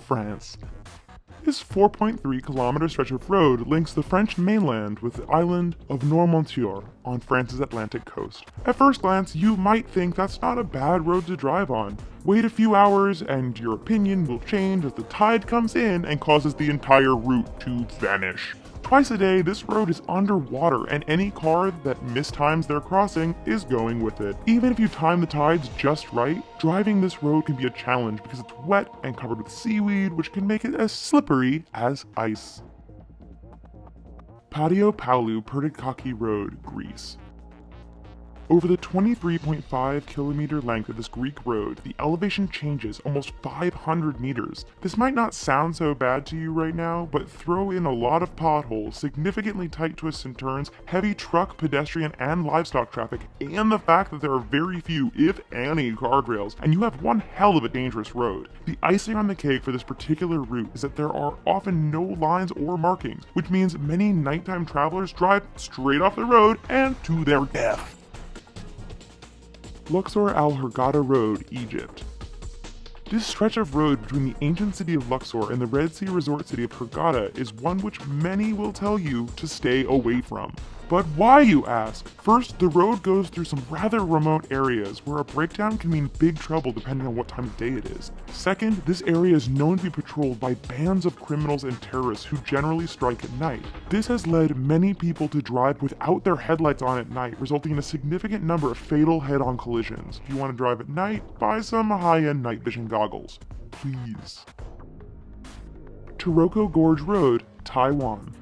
France. This 4.3-kilometer stretch of road links the French mainland with the island of Noirmoutier on France's Atlantic coast. At first glance, you might think that's not a bad road to drive on. Wait a few hours and your opinion will change as the tide comes in and causes the entire route to vanish. Twice a day, this road is underwater, and any car that mistimes their crossing is going with it. Even if you time the tides just right, driving this road can be a challenge because it's wet and covered with seaweed, which can make it as slippery as ice. Patio Paulu Pertikachi Road, Greece. Over the 23.5-kilometer length of this Greek road, the elevation changes almost 500 meters. This might not sound so bad to you right now, but throw in a lot of potholes, significantly tight twists and turns, heavy truck, pedestrian, and livestock traffic, and the fact that there are very few, if any, guardrails, and you have one hell of a dangerous road. The icing on the cake for this particular route is that there are often no lines or markings, which means many nighttime travelers drive straight off the road and to their death. Luxor Al Hurghada Road, Egypt. This stretch of road between the ancient city of Luxor and the Red Sea resort city of Hurghada is one which many will tell you to stay away from. But why, you ask? First, the road goes through some rather remote areas where a breakdown can mean big trouble depending on what time of day it is. Second, this area is known to be patrolled by bands of criminals and terrorists who generally strike at night. This has led many people to drive without their headlights on at night, resulting in a significant number of fatal head-on collisions. If you want to drive at night, buy some high-end night vision goggles. Please. Taroko Gorge Road, Taiwan.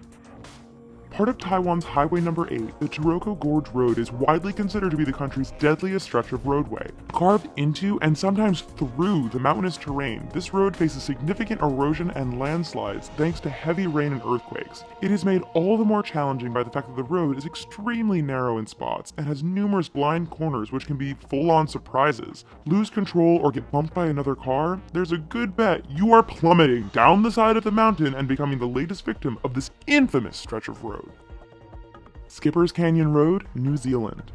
Part of Taiwan's Highway Number 8, the Taroko Gorge Road is widely considered to be the country's deadliest stretch of roadway. Carved into and sometimes through the mountainous terrain, this road faces significant erosion and landslides thanks to heavy rain and earthquakes. It is made all the more challenging by the fact that the road is extremely narrow in spots and has numerous blind corners which can be full-on surprises. Lose control or get bumped by another car, there's a good bet you are plummeting down the side of the mountain and becoming the latest victim of this infamous stretch of road. Skipper's Canyon Road, New Zealand.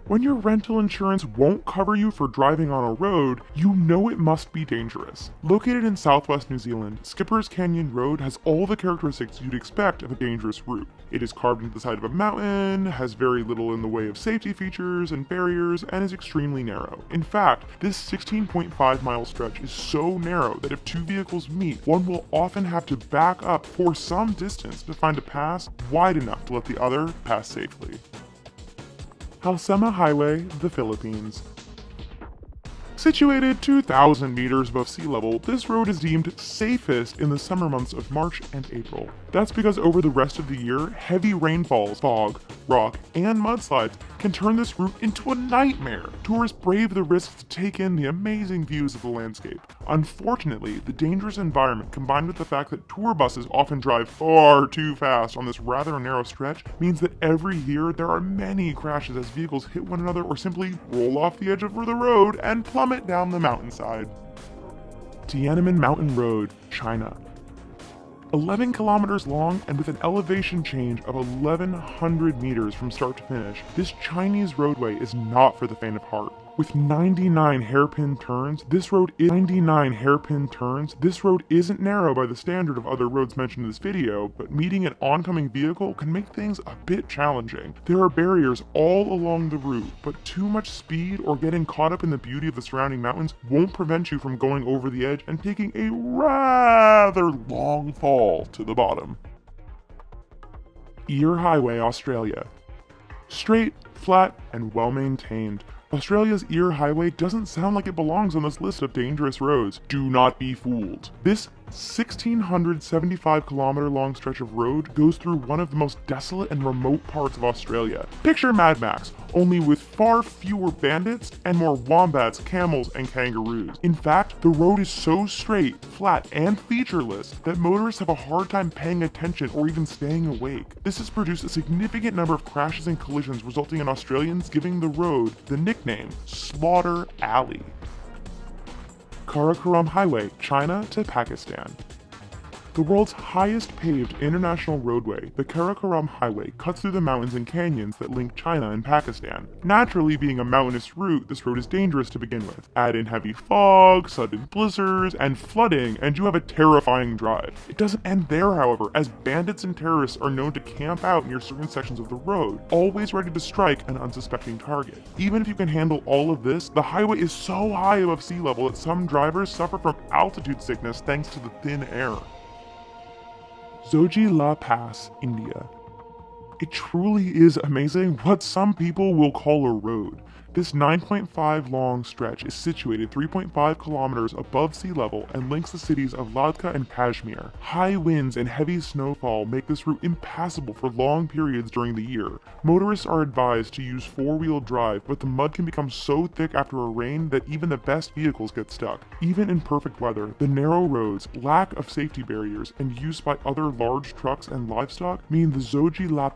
When your rental insurance won't cover you for driving on a road, you know it must be dangerous. Located in southwest New Zealand, Skipper's Canyon Road has all the characteristics you'd expect of a dangerous route. It is carved into the side of a mountain, has very little in the way of safety features and barriers, and is extremely narrow. In fact, this 16.5-mile stretch is so narrow that if two vehicles meet, one will often have to back up for some distance to find a pass wide enough to let the other pass safely. Halsema Highway, the Philippines. Situated 2,000 meters above sea level, this road is deemed safest in the summer months of March and April. That's because over the rest of the year, heavy rainfalls, fog, rock, and mudslides can turn this route into a nightmare. Tourists brave the risks to take in the amazing views of the landscape. Unfortunately, the dangerous environment combined with the fact that tour buses often drive far too fast on this rather narrow stretch means that every year there are many crashes as vehicles hit one another or simply roll off the edge of the road and plummet down the mountainside. Tiananmen Mountain Road, China. 11 kilometers long and with an elevation change of 1,100 meters from start to finish, this Chinese roadway is not for the faint of heart. With 99 hairpin turns, this road isn't narrow by the standard of other roads mentioned in this video, but meeting an oncoming vehicle can make things a bit challenging. There are barriers all along the route, but too much speed or getting caught up in the beauty of the surrounding mountains won't prevent you from going over the edge and taking a rather long fall to the bottom. Eyre Highway, Australia. Straight, flat, and well-maintained, Australia's Eyre Highway doesn't sound like it belongs on this list of dangerous roads. Do not be fooled. This 1,675-kilometer long stretch of road goes through one of the most desolate and remote parts of Australia. Picture Mad Max, only with far fewer bandits and more wombats, camels, and kangaroos. In fact, the road is so straight, flat, and featureless that motorists have a hard time paying attention or even staying awake. This has produced a significant number of crashes and collisions, resulting in Australians giving the road the nickname Slaughter Alley. Karakoram Highway, China to Pakistan. The world's highest paved international roadway, the Karakoram Highway, cuts through the mountains and canyons that link China and Pakistan. Naturally, being a mountainous route, this road is dangerous to begin with. Add in heavy fog, sudden blizzards, and flooding, and you have a terrifying drive. It doesn't end there, however, as bandits and terrorists are known to camp out near certain sections of the road, always ready to strike an unsuspecting target. Even if you can handle all of this, the highway is so high above sea level that some drivers suffer from altitude sickness thanks to the thin air. Zojila Pass, India. It truly is amazing what some people will call a road. This 9.5 long stretch is situated 3.5 kilometers above sea level and links the cities of Ladakh and Kashmir. High winds and heavy snowfall make this route impassable for long periods during the year. Motorists are advised to use four-wheel drive, but the mud can become so thick after a rain that even the best vehicles get stuck. Even in perfect weather, the narrow roads, lack of safety barriers, and use by other large trucks and livestock mean the Zojila